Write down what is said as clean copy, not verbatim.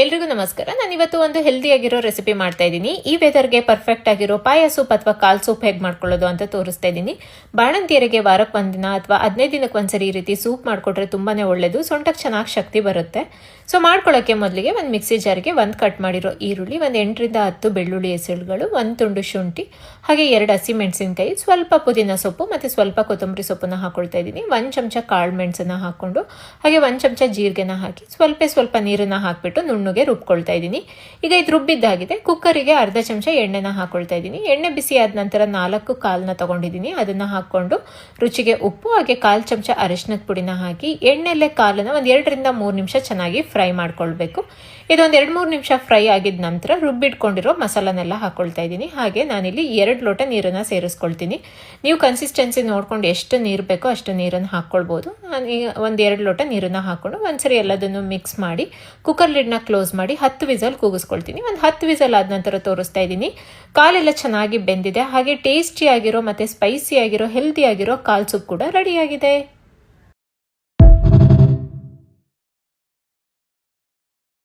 ಎಲ್ರಿಗೂ ನಮಸ್ಕಾರ. ನಾನು ಇವತ್ತು ಒಂದು ಹೆಲ್ದಿ ಆಗಿರೋ ರೆಸಿಪಿ ಮಾಡ್ತಾ ಇದ್ದೀನಿ. ಈ ವೆದರ್ಗೆ ಪರ್ಫೆಕ್ಟ್ ಆಗಿರೋ ಪಾಯ ಸೂಪ್ ಅಥವಾ ಕಾಲ್ ಸೂಪ್ ಹೇಗೆ ಮಾಡ್ಕೊಳ್ಳೋದು ಅಂತ ತೋರಿಸ್ತಾ ಇದ್ದೀನಿ. ಬಾಣಂತಿಯರಿಗೆ ವಾರಕ್ಕೆ ಒಂದಿನ ಅಥವಾ 15 ದಿನಕ್ಕೆ ಒಂದ್ಸರಿ ಈ ರೀತಿ ಸೂಪ್ ಮಾಡಿಕೊಟ್ರೆ ತುಂಬಾನೇ ಒಳ್ಳೆಯದು. ಸೊಂಟಕ್ಕೆ ಚೆನ್ನಾಗಿ ಶಕ್ತಿ ಬರುತ್ತೆ. ಸೊ ಮಾಡ್ಕೊಳ್ಳೋಕ್ಕೆ ಮೊದಲಿಗೆ ಒಂದು ಮಿಕ್ಸಿ ಜಾರ್ಗೆ ಒಂದು ಕಟ್ ಮಾಡಿರೋ ಈರುಳ್ಳಿ, ಒಂದು 8 ರಿಂದ 10 ಬೆಳ್ಳುಳ್ಳಿ ಎಸಳುಗಳು, ಒಂದು ತುಂಡು ಶುಂಠಿ, ಹಾಗೆ 2 ಹಸಿಮೆಣಸಿನಕಾಯಿ, ಸ್ವಲ್ಪ ಪುದೀನ ಸೊಪ್ಪು ಮತ್ತು ಸ್ವಲ್ಪ ಕೊತ್ತಂಬರಿ ಸೊಪ್ಪನ್ನು ಹಾಕೊಳ್ತಾ ಇದ್ದೀನಿ. 1 ಚಮಚ ಕಾಳು ಮೆಣಸನ್ನು ಹಾಕ್ಕೊಂಡು ಹಾಗೆ 1 ಚಮಚ ಜೀರಿಗೆನ ಹಾಕಿ ಸ್ವಲ್ಪ ನೀರನ್ನು ಹಾಕಿಬಿಟ್ಟು ನುಣ್ಣಗೆ ರುಬ್ಕೊಳ್ತಾ ಇದ್ದೀನಿ. ಈಗ ಇದು ರುಬ್ಬಿದ್ದಾಗಿದೆ. ಕುಕ್ಕರಿಗೆ ಅರ್ಧ ಚಮಚ ಎಣ್ಣೆನ ಹಾಕೊಳ್ತಾ ಇದ್ದೀನಿ. ಎಣ್ಣೆ ಬಿಸಿ ಆದ ನಂತರ 4 ಕಾಳನ್ನ ತಗೊಂಡಿದ್ದೀನಿ. ಅದನ್ನು ಹಾಕ್ಕೊಂಡು ರುಚಿಗೆ ಉಪ್ಪು ಹಾಗೆ 1/4 ಚಮಚ ಅರಿಶಿನದ ಪುಡಿನ ಹಾಕಿ ಎಣ್ಣೆಲ್ಲೇ ಕಾಳನ್ನ ಒಂದು 2 ರಿಂದ 3 ನಿಮಿಷ ಚೆನ್ನಾಗಿ ಫ್ರೈ ಮಾಡ್ಕೊಳ್ಬೇಕು. ಇದೊಂದು 2-3 ನಿಮಿಷ ಫ್ರೈ ಆಗಿದ ನಂತರ ರುಬ್ಬಿಟ್ಕೊಂಡಿರೋ ಮಸಾಲನೆಲ್ಲ ಹಾಕೊಳ್ತಾ ಇದ್ದೀನಿ. ಹಾಗೆ ನಾನಿಲ್ಲಿ 2 ಲೋಟ ನೀರನ್ನು ಸೇರಿಸ್ಕೊಳ್ತೀನಿ. ನೀವು ಕನ್ಸಿಸ್ಟೆನ್ಸಿ ನೋಡ್ಕೊಂಡು ಎಷ್ಟು ನೀರು ಬೇಕೋ ಅಷ್ಟು ನೀರನ್ನು ಹಾಕ್ಕೊಳ್ಬೋದು. ನಾನು ಒಂದು 2 ಲೋಟ ನೀರನ್ನು ಹಾಕ್ಕೊಂಡು ಒಂದ್ಸರಿ ಎಲ್ಲದನ್ನು ಮಿಕ್ಸ್ ಮಾಡಿ ಕುಕ್ಕರ್ ಲಿಡ್ನ ಕ್ಲೋಸ್ ಮಾಡಿ 10 ವಿಸಲ್ ಕೂಗಿಸ್ಕೊಳ್ತೀನಿ. ಒಂದು 10 ವಿಸಲ್ ಆದ ನಂತರ ತೋರಿಸ್ತಾ ಇದ್ದೀನಿ. ಕಾಲೆಲ್ಲ ಚೆನ್ನಾಗಿ ಬೆಂದಿದೆ. ಹಾಗೆ ಟೇಸ್ಟಿ ಆಗಿರೋ ಮತ್ತು ಸ್ಪೈಸಿ ಆಗಿರೋ ಹೆಲ್ದಿ ಆಗಿರೋ ಕಾಲ್ ಸೂಪ್ ಕೂಡ ರೆಡಿಯಾಗಿದೆ.